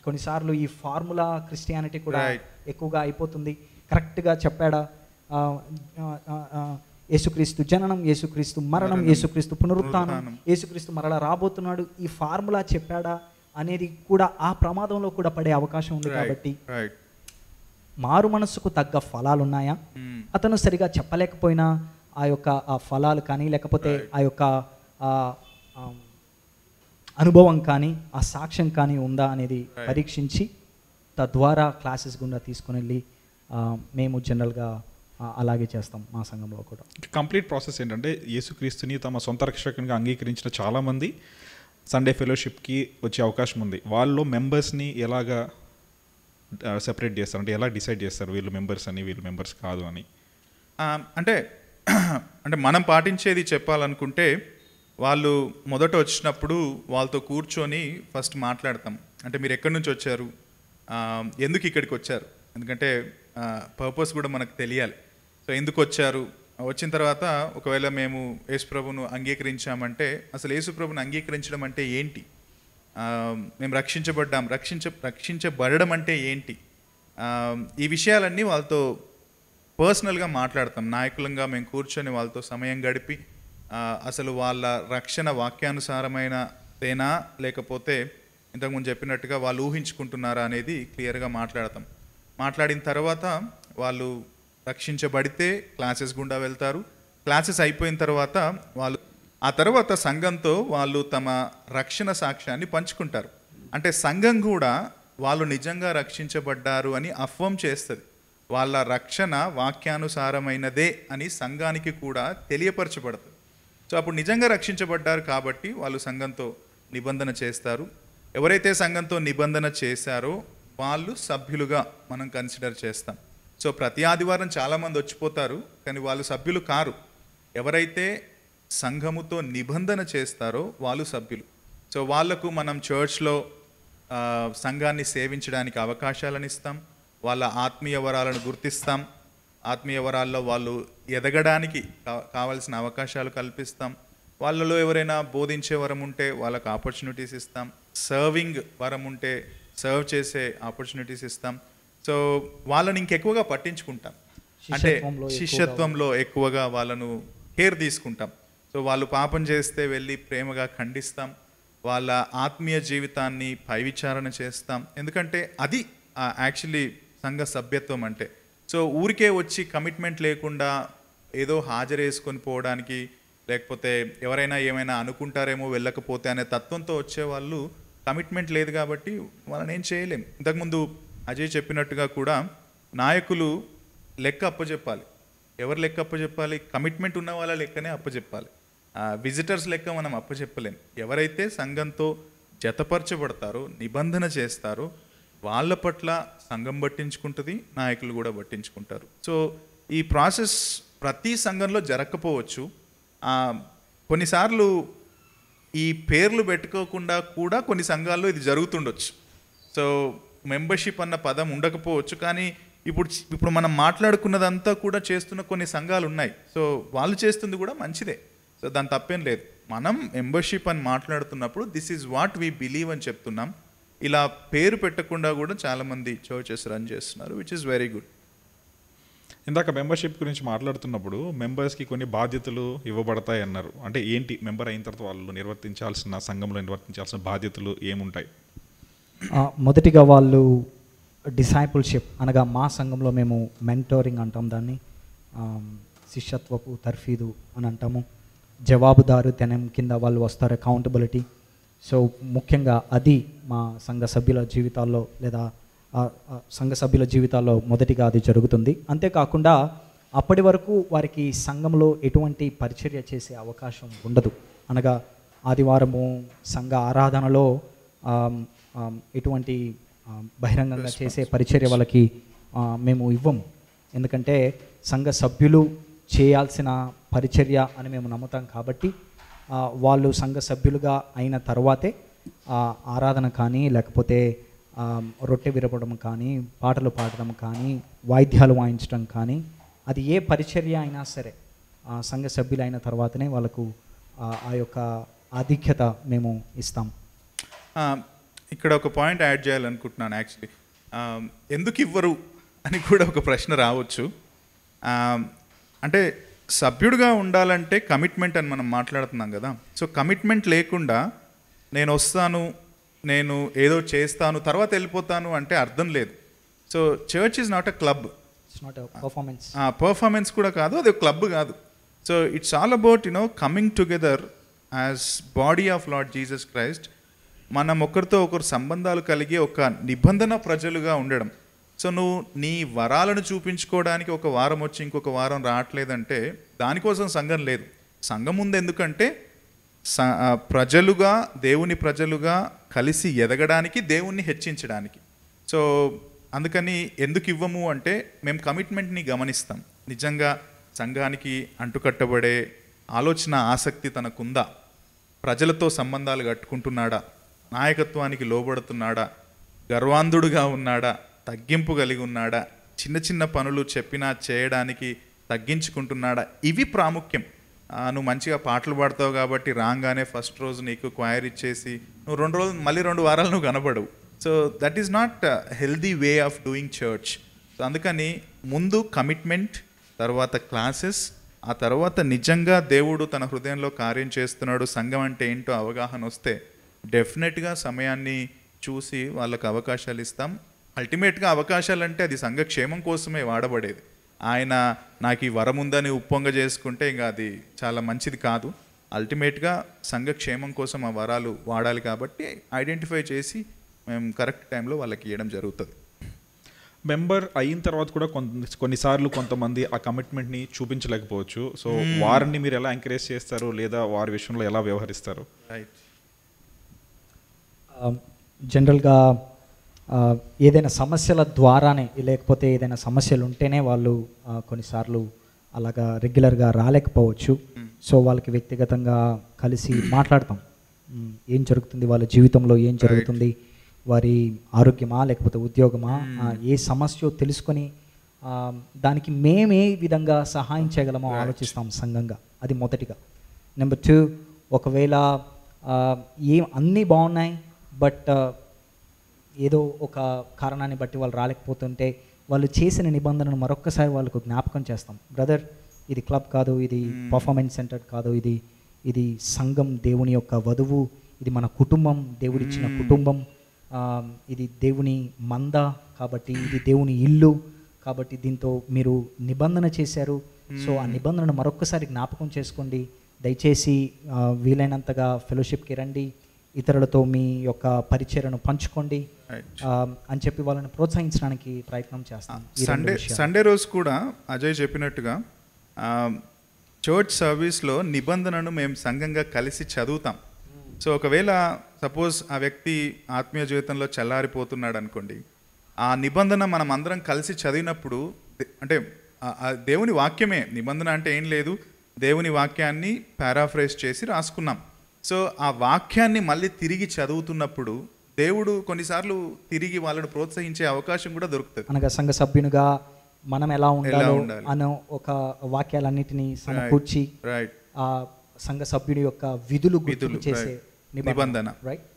కొన్నిసార్లు ఈ ఫార్ములా క్రిస్టియానిటీ కూడా ఎక్కువగా అయిపోతుంది. కరెక్ట్గా చెప్పాడా, యేసుక్రీస్తు జననం, యేసుక్రీస్తు మరణం, యేసుక్రీస్తు పునరుత్థానం, యేసుక్రీస్తు మరలా రాబోతున్నాడు, ఈ ఫార్ములా చెప్పాడా అనేది కూడా ఆ ప్రమాదంలో కూడా పడే అవకాశం ఉంది. కాబట్టి మారు మనస్సుకు తగ్గ ఫలాలు ఉన్నాయా, అతను సరిగా చెప్పలేకపోయినా ఆ యొక్క ఆ ఫలాలు కానీ, లేకపోతే ఆ యొక్క అనుభవం కానీ, ఆ సాక్ష్యం కానీ ఉందా అనేది పరీక్షించి తద్వారా క్లాసెస్ గుండా తీసుకుని వెళ్ళి మేము జనరల్గా అలాగే చేస్తాం మా సంఘంలో కూడా. కంప్లీట్ ప్రాసెస్ ఏంటంటే, యేసుక్రీస్తుని తమ సొంత రక్షకునిగా అంగీకరించిన చాలామంది సండే ఫెలోషిప్కి వచ్చే అవకాశం ఉంది. వాళ్ళలో మెంబర్స్ని ఎలాగా సెపరేట్ చేస్తారు, అంటే ఎలా డిసైడ్ చేస్తారు వీళ్ళు మెంబర్స్ అని, వీళ్ళు మెంబర్స్ కాదు అని? అంటే మనం పాటించేది చెప్పాలనుకుంటే, వాళ్ళు మొదట వచ్చినప్పుడు వాళ్ళతో కూర్చొని ఫస్ట్ మాట్లాడతాం. అంటే మీరు ఎక్కడి నుంచి వచ్చారు, ఎందుకు ఇక్కడికి వచ్చారు, ఎందుకంటే పర్పస్ కూడా మనకు తెలియాలి. సో ఎందుకు వచ్చారు, వచ్చిన తర్వాత ఒకవేళ మేము యేసుప్రభును అంగీకరించామంటే అసలు యేసుప్రభును అంగీకరించడం అంటే ఏంటి, మేము రక్షించబడడం అంటే ఏంటి, ఈ విషయాలన్నీ వాళ్ళతో పర్సనల్గా మాట్లాడతాం. నాయకులంగా మేము కూర్చొని వాళ్ళతో సమయం గడిపి అసలు వాళ్ళ రక్షణ వాక్యానుసారమైనదేనా లేకపోతే ఇంతకుముందు చెప్పినట్టుగా వాళ్ళు ఊహించుకుంటున్నారా అనేది క్లియర్గా మాట్లాడతాం. మాట్లాడిన తర్వాత వాళ్ళు రక్షించబడితే క్లాసెస్ గుండా వెళ్తారు. క్లాసెస్ అయిపోయిన తర్వాత వాళ్ళు ఆ తర్వాత సంఘంతో వాళ్ళు తమ రక్షణ సాక్ష్యాన్ని పంచుకుంటారు. అంటే సంఘం కూడా వాళ్ళు నిజంగా రక్షించబడ్డారు అని అఫర్మ్ చేస్తుంది. వాళ్ళ రక్షణ వాక్యానుసారమైనదే అని సంఘానికి కూడా తెలియపరచబడుతుంది. సో అప్పుడు నిజంగా రక్షించబడ్డారు కాబట్టి వాళ్ళు సంఘంతో నిబంధన చేస్తారు. ఎవరైతే సంఘంతో నిబంధన చేశారో వాళ్ళు సభ్యులుగా మనం కన్సిడర్ చేస్తాం. సో ప్రతి ఆదివారం చాలామంది వచ్చిపోతారు, కానీ వాళ్ళు సభ్యులు కారు. ఎవరైతే సంఘముతో నిబంధన చేస్తారో వాళ్ళు సభ్యులు. సో వాళ్లకు మనం చర్చ్లో సంఘాన్ని సేవించడానికి అవకాశాలను ఇస్తాం, వాళ్ళ ఆత్మీయ వరాలను గుర్తిస్తాం, ఆత్మీయ వరాల్లో వాళ్ళు ఎదగడానికి కావాల్సిన అవకాశాలు కల్పిస్తాం, వాళ్ళలో ఎవరైనా బోధించే వరం ఉంటే వాళ్ళకి ఆపర్చునిటీస్ ఇస్తాం, సర్వింగ్ వరం ఉంటే సర్వ్ చేసే ఆపర్చునిటీస్ ఇస్తాం. సో వాళ్ళని ఇంకెక్కువగా పట్టించుకుంటాం, అంటే శిష్యత్వంలో ఎక్కువగా వాళ్ళను కేర్ తీసుకుంటాం. సో వాళ్ళు పాపం చేస్తే వెళ్ళి ప్రేమగా ఖండిస్తాం, వాళ్ళ ఆత్మీయ జీవితాన్ని పై విచారణ చేస్తాం. ఎందుకంటే అది యాక్చువల్లీ సంఘ సభ్యత్వం అంటే. సో ఊరికే వచ్చి కమిట్మెంట్ లేకుండా ఏదో హాజరేసుకొని పోవడానికి, లేకపోతే ఎవరైనా ఏమైనా అనుకుంటారేమో వెళ్ళకపోతే అనే తత్వంతో వచ్చేవాళ్ళు కమిట్మెంట్ లేదు కాబట్టి వాళ్ళని ఏం చేయలేం. ఇంతకుముందు అజయ్ చెప్పినట్టుగా కూడా నాయకులు లెక్క అప్పచెప్పాలి. ఎవరు లెక్క అప్పచెప్పాలి? కమిట్మెంట్ ఉన్న వాళ్ళ లెక్కనే అప్పచెప్పాలి. విజిటర్స్ లెక్క మనం అప్పచెప్పలేం. ఎవరైతే సంఘంతో జతపరచబడతారో, నిబంధన చేస్తారో వాళ్ళ పట్ల సంఘం పట్టించుకుంటుంది, నాయకులు కూడా పట్టించుకుంటారు. సో ఈ ప్రాసెస్ ప్రతి సంఘంలో జరగకపోవచ్చు. కొన్నిసార్లు ఈ పేర్లు పెట్టుకోకుండా కూడా కొన్ని సంఘాల్లో ఇది జరుగుతుండొచ్చు. సో మెంబర్షిప్ అన్న పదం ఉండకపోవచ్చు, కానీ ఇప్పుడు మనం మాట్లాడుకున్నదంతా కూడా చేస్తున్న కొన్ని సంఘాలు ఉన్నాయి. సో వాళ్ళు చేస్తుంది కూడా మంచిదే, సో దాని తప్పేం లేదు. మనం మెంబర్షిప్ అని మాట్లాడుతున్నప్పుడు this is what we believe అని చెప్తున్నాం. ఇలా పేరు పెట్టకుండా కూడా చాలామంది చర్చెస్ రన్ చేస్తున్నారు, విచ్ ఇస్ వెరీ గుడ్. ఇందాక మెంబర్షిప్ గురించి మాట్లాడుతున్నప్పుడు మెంబర్స్కి కొన్ని బాధ్యతలు ఇవ్వబడతాయి అన్నారు. అంటే ఏంటి, మెంబర్ అయిన తర్వాత వాళ్ళు నిర్వర్తించాల్సిన, సంఘంలో నిర్వర్తించాల్సిన బాధ్యతలు ఏముంటాయి? మొదటిగా వాళ్ళు డిసైపుల్షిప్ అనగా మా సంఘంలో మేము మెంటోరింగ్ అంటాం, దాన్ని శిష్యత్వపు తర్ఫీదు అని అంటాము. జవాబుదారు తెనం కింద వాళ్ళు వస్తారు, అకౌంటబిలిటీ. సో ముఖ్యంగా అది మా సంఘ సభ్యుల జీవితాల్లో లేదా సంఘ సభ్యుల జీవితాల్లో మొదటిగా అది జరుగుతుంది. అంతేకాకుండా అప్పటి వరకు వారికి సంఘంలో ఎటువంటి పరిచర్య చేసే అవకాశం ఉండదు. అనగా ఆదివారము సంఘ ఆరాధనలో ఎటువంటి బహిరంగంగా చేసే పరిచర్య వాళ్ళకి మేము ఇవ్వము. ఎందుకంటే సంఘ సభ్యులు చేయాల్సిన పరిచర్య అని మేము నమ్ముతాం కాబట్టి వాళ్ళు సంఘ సభ్యులుగా అయిన తర్వాతే ఆరాధన కానీ, లేకపోతే రొట్టె విరపడం కానీ, పాటలు పాడడం కానీ, వాయిద్యాలు వాయించడం కానీ, అది ఏ పరిచర్య అయినా సరే సంఘ సభ్యులు అయిన తర్వాతనే వాళ్ళకు ఆ యొక్క ఆధిక్యత మేము ఇస్తాం. ఇక్కడ ఒక పాయింట్ యాడ్ చేయాలనుకుంటున్నాను. యాక్చువల్లీ ఎందుకు ఇవ్వరు అని కూడా ఒక ప్రశ్న రావచ్చు. అంటే సభ్యుడిగా ఉండాలంటే కమిట్మెంట్ అని మనం మాట్లాడుతున్నాం కదా. సో కమిట్మెంట్ లేకుండా నేను వస్తాను, నేను ఏదో చేస్తాను, తర్వాత వెళ్ళిపోతాను అంటే అర్థం లేదు. So church is not a club, performance కూడా కాదు, అది క్లబ్ కాదు. So it's all about coming together as body of lord Jesus Christ. మనం ఒకరితో ఒకరు సంబంధాలు కలిగి ఒక నిబంధన ప్రజలుగా ఉండడం. సో నువ్వు నీ వరాలను చూపించుకోవడానికి ఒక వారం వచ్చి ఇంకొక వారం రావట్లేదంటే దానికోసం సంఘం లేదు. సంఘం ఉంది ఎందుకంటే ప్రజలుగా, దేవుని ప్రజలుగా కలిసి ఎదగడానికి, దేవుణ్ణి హెచ్చించడానికి. సో అందుకని ఎందుకు ఇవ్వము అంటే మేము కమిట్మెంట్ని గమనిస్తాం. నిజంగా సంఘానికి అంటుకట్టబడే ఆలోచన, ఆసక్తి తనకుందా? ప్రజలతో సంబంధాలు కట్టుకుంటున్నాడా? నాయకత్వానికి లోబడుతున్నాడా? గర్వాంధుడుగా ఉన్నాడా? తగ్గింపు కలిగి ఉన్నాడా? చిన్న చిన్న పనులు చెప్పినా చేయడానికి తగ్గించుకుంటున్నాడా? ఇవి ప్రాముఖ్యం. నువ్వు మంచిగా పాటలు పాడతావు కాబట్టి రాగానే ఫస్ట్ రోజు నీకు క్వైర్ ఇచ్చేసి నువ్వు 2 రోజులు మళ్ళీ 2 వారాలు నువ్వు కనబడవు. So that is not healthy way of doing church. So అందుకని ముందు కమిట్మెంట్, తర్వాత క్లాసెస్, ఆ తర్వాత నిజంగా దేవుడు తన హృదయంలో కార్యం చేస్తున్నాడు, సంఘం అంటే ఏంటో అవగాహన వస్తే డెఫినెట్గా సమయాన్ని చూసి వాళ్ళకు అవకాశాలు ఇస్తాం. అల్టిమేట్గా అవకాశాలు అంటే అది సంఘ క్షేమం కోసమే వాడబడేది. ఆయన నాకు ఈ వరం ఉందని ఉప్పొంగ చేసుకుంటే ఇంకా అది చాలా మంచిది కాదు. అల్టిమేట్గా సంఘ క్షేమం కోసం ఆ వరాలు వాడాలి కాబట్టి ఐడెంటిఫై చేసి మేము కరెక్ట్ టైంలో వాళ్ళకి ఇవ్వడం జరుగుతుంది. మెంబర్ అయిన తర్వాత కూడా కొన్నిసార్లు కొంతమంది ఆ కమిట్మెంట్ని చూపించలేకపోవచ్చు. సో వారిని మీరు ఎలా ఎంకరేజ్ చేస్తారు, లేదా వారి విషయంలో ఎలా వ్యవహరిస్తారు? రైట్. జనరల్గా ఏదైనా సమస్యల ద్వారానే, లేకపోతే ఏదైనా సమస్యలు ఉంటేనే వాళ్ళు కొన్నిసార్లు అలాగా రెగ్యులర్గా రాలేకపోవచ్చు. సో వాళ్ళకి వ్యక్తిగతంగా కలిసి మాట్లాడతాం, ఏం జరుగుతుంది వాళ్ళ జీవితంలో, ఏం జరుగుతుంది, వారి ఆరోగ్యమా లేకపోతే ఉద్యోగమా, ఏ సమస్య తెలుసుకొని దానికి మేము ఏ విధంగా సహాయం చేయగలమో ఆలోచిస్తాం సంఘంగా. అది మొదటిగా. నెంబర్ 2, ఒకవేళ అన్నీ బాగున్నాయి బట్ ఏదో ఒక కారణాన్ని బట్టి వాళ్ళు రాలేకపోతుంటే వాళ్ళు చేసిన నిబంధనను మరొక్కసారి వాళ్ళకు జ్ఞాపకం చేస్తాం. బ్రదర్, ఇది క్లబ్ కాదు, ఇది పర్ఫార్మెన్స్ సెంటర్ కాదు, ఇది సంఘం, దేవుని యొక్క వధువు, ఇది మన కుటుంబం, దేవుడిచ్చిన కుటుంబం, ఇది దేవుని మంద కాబట్టి, ఇది దేవుని ఇల్లు కాబట్టి దీంతో మీరు నిబంధన చేశారు. సో ఆ నిబంధనను మరొక్కసారి జ్ఞాపకం చేసుకోండి. దయచేసి వీలైనంతగా ఫెలోషిప్కి రండి, ఇతరులతో మీ యొక్క పరిచర్యను పంచుకోండి అని చెప్పి వాళ్ళని ప్రోత్సహించడానికి ప్రయత్నం చేస్తాం. సండే రోజు కూడా అజయ్ చెప్పినట్టుగా చర్చ్ సర్వీస్లో నిబంధనను మేము సంఘంగా కలిసి చదువుతాం. సో ఒకవేళ సపోజ్ ఆ వ్యక్తి ఆత్మీయ జీవితంలో చల్లారిపోతున్నాడు అనుకోండి, ఆ నిబంధన మనం అందరం కలిసి చదివినప్పుడు, అంటే దేవుని వాక్యమే నిబంధన అంటే ఏం లేదు, దేవుని వాక్యాన్ని పారాఫ్రేజ్ చేసి రాసుకున్నాం. సో ఆ వాక్యాన్ని మళ్ళీ తిరిగి చదువుతున్నప్పుడు దేవుడు కొన్నిసార్లు తిరిగి వాళ్ళని ప్రోత్సహించే అవకాశం కూడా దొరుకుతుంది. అనగా సంఘ సభ్యునిగా మనం ఎలా ఉండాలో అనే ఒక వాక్యాలన్నిటినీ సమకూర్చి ఆ సంఘ సభ్యుడి యొక్క విధులు చేసే నిబంధన.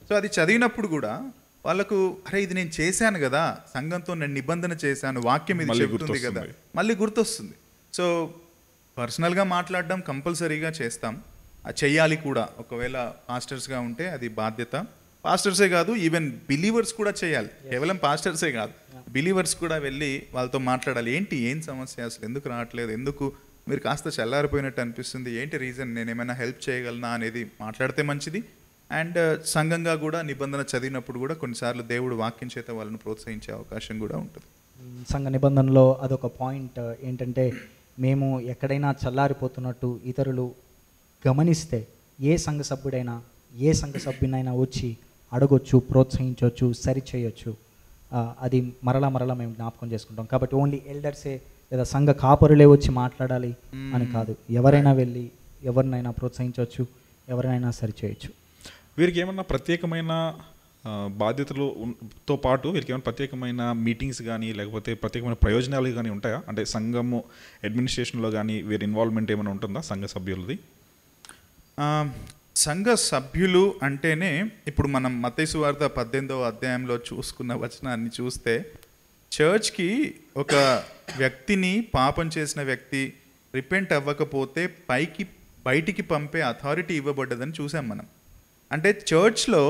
సో అది చదివినప్పుడు కూడా వాళ్ళకు, అరే ఇది నేను చేశాను కదా, సంఘంతో నేను నిబంధన చేశాను, వాక్యం ఇది చెబుతుంది కదా, మళ్ళీ గుర్తొస్తుంది. సో పర్సనల్గా మాట్లాడడం కంపల్సరీగా చేస్తాం, చెయ్యాలి కూడా. ఒకవేళ పాస్టర్స్గా ఉంటే అది బాధ్యత. పాస్టర్సే కాదు, ఈవెన్ బిలీవర్స్ కూడా చేయాలి. కేవలం పాస్టర్సే కాదు, బిలీవర్స్ కూడా వెళ్ళి వాళ్ళతో మాట్లాడాలి. ఏం సమస్య, అసలు ఎందుకు రావట్లేదు, ఎందుకు మీరు కాస్త చల్లారిపోయినట్టు అనిపిస్తుంది, ఏంటి రీజన్, నేను ఏమైనా హెల్ప్ చేయగలనా అనేది మాట్లాడితే మంచిది. అండ్ సంఘంగా కూడా నిబంధన చదివినప్పుడు కూడా కొన్నిసార్లు దేవుడు వాక్యం చేత వాళ్ళని ప్రోత్సహించే అవకాశం కూడా ఉంటుంది. సంఘ నిబంధనలో అదొక పాయింట్ ఏంటంటే, మేము ఎక్కడైనా చల్లారిపోతున్నట్టు ఇతరులు గమనిస్తే ఏ సంఘ సభ్యునైనా వచ్చి అడగొచ్చు, ప్రోత్సహించవచ్చు, సరిచేయొచ్చు. అది మరలా మేము జ్ఞాపకం చేసుకుంటాం. కాబట్టి ఓన్లీ ఎల్డర్సే లేదా సంఘ కాపరులే వచ్చి మాట్లాడాలి అని కాదు, ఎవరైనా వెళ్ళి ఎవరినైనా ప్రోత్సహించవచ్చు, ఎవరినైనా సరిచేయచ్చు. వీరికి ఏమన్నా ప్రత్యేకమైన బాధ్యతలతో పాటు వీరికి ఏమైనా ప్రత్యేకమైన మీటింగ్స్ కానీ లేకపోతే ప్రత్యేకమైన ప్రయోజనాలు కానీ ఉంటాయా? అంటే సంఘము అడ్మినిస్ట్రేషన్లో కానీ వీరి ఇన్వాల్వ్మెంట్ ఏమైనా ఉంటుందా సంఘ సభ్యులది? సంఘ సభ్యులు అంటేనే ఇప్పుడు మనం మత్తయి సువార్త 18వ అధ్యాయంలో చూసుకున్న వచనాన్ని చూస్తే, చర్చ్కి ఒక వ్యక్తిని, పాపం చేసిన వ్యక్తి రిపెంట్ అవ్వకపోతే బయటికి పంపే అథారిటీ ఇవ్వబడ్డదని చూసాం మనం. అంటే చర్చ్లో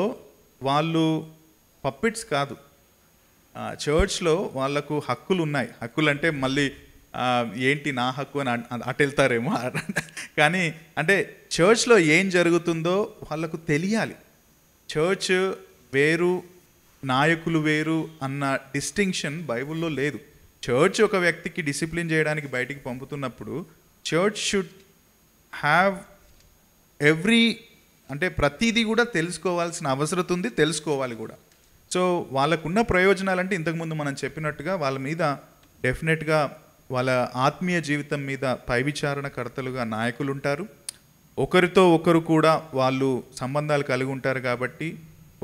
వాళ్ళు పప్పిట్స్ కాదు, చర్చ్లో వాళ్ళకు హక్కులు ఉన్నాయి. హక్కులు అంటే మళ్ళీ ఏంటి నా హక్కు అని అటు వెళ్తారేమో, కానీ అంటే చర్చ్లో ఏం జరుగుతుందో వాళ్ళకు తెలియాలి. చర్చ్ వేరు, నాయకులు వేరు అన్న డిస్టింక్షన్ బైబిల్లో లేదు. చర్చ్ ఒక వ్యక్తికి డిసిప్లిన్ చేయడానికి బయటికి పంపుతున్నప్పుడు చర్చ్ షుడ్ హ్యావ్ అంటే ప్రతిదీ కూడా తెలుసుకోవాల్సిన అవసరం ఉంది, తెలుసుకోవాలి కూడా. సో వాళ్ళకున్న ప్రయోజనాలు అంటే ఇంతకుముందు మనం చెప్పినట్టుగా వాళ్ళ మీద డెఫినెట్గా వాళ్ళ ఆత్మీయ జీవితం మీద పై విచారణకర్తలుగా నాయకులు ఉంటారు. ఒకరితో ఒకరు కూడా వాళ్ళు సంబంధాలు కలిగి ఉంటారు కాబట్టి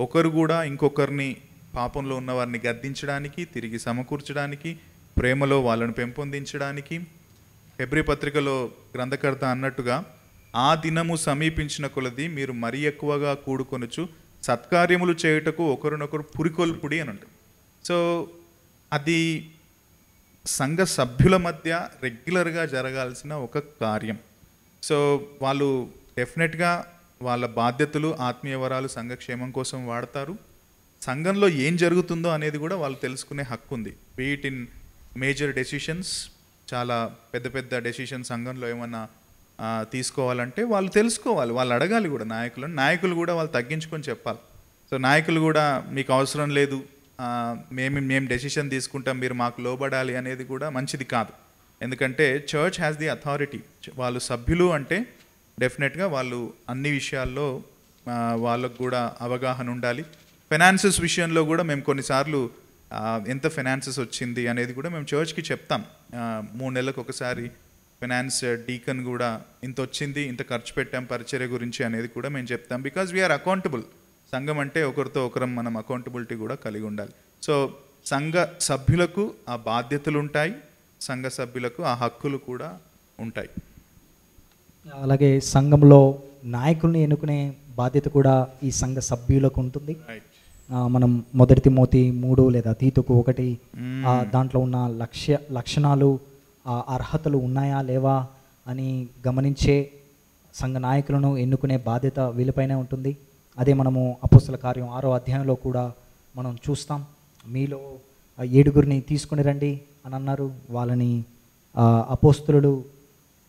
ఒకరు కూడా ఇంకొకరిని, పాపంలో ఉన్న వారిని గద్దించడానికి, తిరిగి సమకూర్చడానికి, ప్రేమలో వాళ్ళను పెంపొందించడానికి. హెబ్రీ పత్రికలో గ్రంథకర్త అన్నట్టుగా, ఆ దినము సమీపించిన కొలది మీరు మరీ ఎక్కువగా కూడుకొనుచు సత్కార్యములు చేయుటకు ఒకరినొకరు పురికొల్పుడి అని ఉంటుంది. సో అది సంఘ సభ్యుల మధ్య రెగ్యులర్గా జరగాల్సిన ఒక కార్యం. సో వాళ్ళు డెఫినెట్గా వాళ్ళ బాధ్యతలు, ఆత్మీయ వరాలు సంఘక్షేమం కోసం వాడతారు. సంఘంలో ఏం జరుగుతుందో అనేది కూడా వాళ్ళు తెలుసుకునే హక్కు ఉంది. బీట్ ఇన్ మేజర్ డెసిషన్స్, చాలా పెద్ద పెద్ద డెసిషన్స్ సంఘంలో ఏమన్నా తీసుకోవాలంటే వాళ్ళు తెలుసుకోవాలి, వాళ్ళు అడగాలి కూడా నాయకులను. నాయకులు కూడా వాళ్ళు తగ్గించుకొని చెప్పాలి. సో నాయకులు కూడా మీకు అవసరం లేదు, మేము డెసిషన్ తీసుకుంటాం, మీరు మాకు లోబడాలి అనేది కూడా మంచిది కాదు. ఎందుకంటే చర్చ్ హ్యాస్ ది అథారిటీ. వాళ్ళు సభ్యులు అంటే డెఫినెట్గా వాళ్ళు అన్ని విషయాల్లో వాళ్ళకు కూడా అవగాహన ఉండాలి. ఫైనాన్సెస్ విషయంలో కూడా మేము కొన్నిసార్లు ఎంత ఫైనాన్సెస్ వచ్చింది అనేది కూడా మేము చర్చ్కి చెప్తాం. 3 నెలలకు ఒకసారి ఫైనాన్స్ డీకన్ కూడా ఇంత వచ్చింది, ఇంత ఖర్చు పెట్టాం పరిచర్య గురించి అనేది కూడా మేము చెప్తాం. Because we are accountable. సంఘం అంటే ఒకరితో ఒకరం మనం అకౌంటబిలిటీ కూడా కలిగి ఉండాలి. సో సంఘ సభ్యులకు ఆ బాధ్యతలు ఉంటాయి, సంఘ సభ్యులకు ఆ హక్కులు కూడా ఉంటాయి. అలాగే సంఘంలో నాయకుల్ని ఎన్నుకునే బాధ్యత కూడా ఈ సంఘ సభ్యులకు ఉంటుంది. మనం 1 తిమోతి 3 లేదా తీతుకు 1 దాంట్లో ఉన్న లక్షణాలు అర్హతలు ఉన్నాయా లేవా అని గమనించే సంఘ నాయకులను ఎన్నుకునే బాధ్యత వీళ్ళపైనే ఉంటుంది. అదే మనము అపోస్తల కార్యం 6వ అధ్యాయంలో కూడా మనం చూస్తాం. మీలో 7 తీసుకుని రండి అని అన్నారు. వాళ్ళని అపోస్తలులు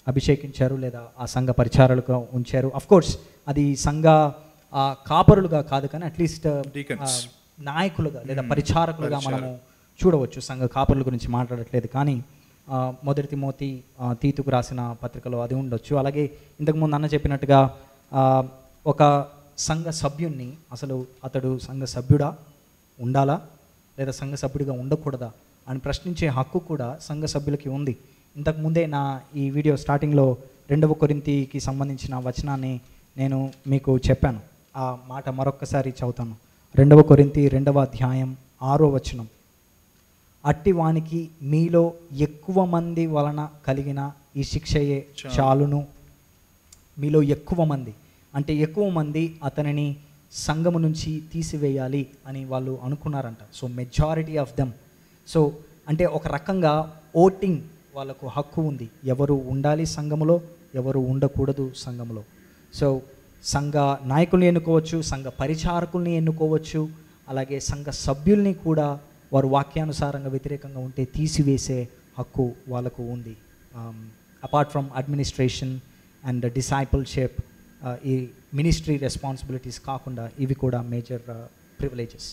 అభిషేకించారు లేదా ఆ సంఘ పరిచారులుగా ఉంచారు. కోర్స్ అది సంఘ కాపరులుగా కాదు, కానీ అట్లీస్ట్ నాయకులుగా లేదా పరిచారకులుగా మనము చూడవచ్చు. సంఘ కాపరుల గురించి మాట్లాడట్లేదు, కానీ 1 తిమోతి తీతుకు రాసిన పత్రికలో అది ఉండొచ్చు. అలాగే ఇంతకుముందు అన్న చెప్పినట్టుగా ఒక సంఘ సభ్యుణ్ణి అసలు అతడు సంఘ సభ్యుడా ఉండాలా లేదా సంఘ సభ్యుడిగా ఉండకూడదా అని ప్రశ్నించే హక్కు కూడా సంఘ సభ్యులకి ఉంది. ఇంతకుముందే నా ఈ వీడియో స్టార్టింగ్లో 2 కొరింథీకి సంబంధించిన వచనాన్ని నేను మీకు చెప్పాను. ఆ మాట మరొక్కసారి చదువుతాను. 2 కొరింథీ 2వ అధ్యాయం 6వ వచనం. అట్టి వానికి మీలో ఎక్కువ మంది వలన కలిగిన ఈ శిక్షయే చాలును. మీలో ఎక్కువ మంది అంటే ఎక్కువ మంది అతనిని సంఘము నుంచి తీసివేయాలి అని వాళ్ళు అనుకున్నారంట. So majority of them. So అంటే ఒక రకంగా ఓటింగ్ వాళ్ళకు హక్కు ఉంది, ఎవరు ఉండాలి సంఘములో, ఎవరు ఉండకూడదు సంఘములో. సో సంఘ నాయకుల్ని ఎన్నుకోవచ్చు, సంఘ పరిచారకుల్ని ఎన్నుకోవచ్చు, అలాగే సంఘ సభ్యుల్ని కూడా వారు వాక్యానుసారంగా వ్యతిరేకంగా ఉంటే తీసివేసే హక్కు వాళ్ళకు ఉంది. Apart from administration and discipleship, ఈ మినిస్ట్రీ రెస్పాన్సిబిలిటీస్ కాకుండా ఇవి కూడా మేజర్ ప్రివిలేజెస్.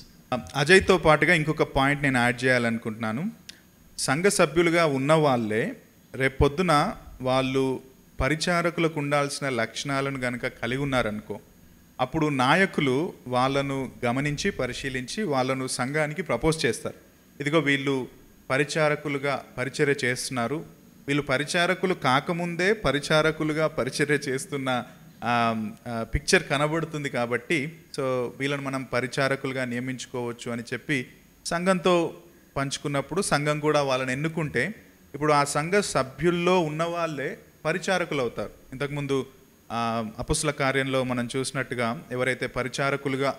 అజయ్తో పాటుగా ఇంకొక పాయింట్ నేను యాడ్ చేయాలనుకుంటున్నాను. సంఘ సభ్యులుగా ఉన్న వాళ్ళే రేపొద్దున వాళ్ళు పరిచారకులకు ఉండాల్సిన లక్షణాలను కనుక కలిగి ఉన్నారనుకో, అప్పుడు నాయకులు వాళ్ళను గమనించి పరిశీలించి వాళ్ళను సంఘానికి ప్రపోజ్ చేస్తారు. ఇదిగో వీళ్ళు పరిచారకులుగా పరిచర్య చేస్తున్నారు, వీళ్ళు పరిచారకులు కాకముందే పరిచారకులుగా పరిచర్య చేస్తున్న పిక్చర్ కనబడుతుంది కాబట్టి సో వీళ్ళని మనం పరిచారకులుగా నియమించుకోవచ్చు అని చెప్పి సంఘంతో పంచుకున్నప్పుడు సంఘం కూడా వాళ్ళని ఎన్నుకుంటే ఇప్పుడు ఆ సంఘ సభ్యుల్లో ఉన్న వాళ్ళే పరిచారకులు అవుతారు. ఇంతకుముందు అపొస్తలుల కార్యంలో మనం చూసినట్టుగా ఎవరైతే పరిచారకులుగా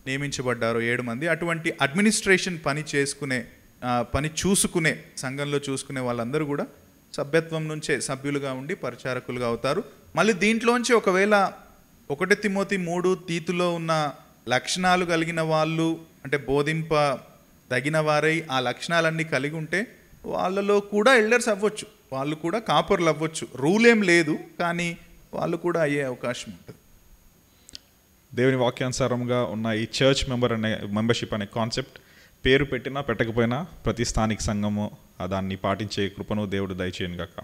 నియమించబడ్డారో 7 మంది, అటువంటి అడ్మినిస్ట్రేషన్ పని చూసుకునే సంఘంలో చూసుకునే వాళ్ళందరూ కూడా సభ్యత్వం నుంచే సభ్యులుగా ఉండి పరిచారకులుగా అవుతారు. మళ్ళీ దీంట్లోంచి ఒకవేళ 1 తిమోతి 3 తీతులో ఉన్న లక్షణాలు కలిగిన వాళ్ళు అంటే బోధింప తగిన వారై ఆ లక్షణాలన్నీ కలిగి ఉంటే వాళ్ళలో కూడా ఎల్డర్స్ అవ్వచ్చు, వాళ్ళు కూడా కాపర్లు అవ్వచ్చు. రూల్ ఏం లేదు, కానీ వాళ్ళు కూడా అయ్యే అవకాశం ఉంటుంది. దేవుని వాక్యానుసారంగా ఉన్న ఈ చర్చ్ మెంబర్షిప్ అనే కాన్సెప్ట్ పేరు పెట్టినా పెట్టకపోయినా ప్రతి స్థానిక సంఘము దాన్ని పాటించే కృపను దేవుడు దయచేయను గాక.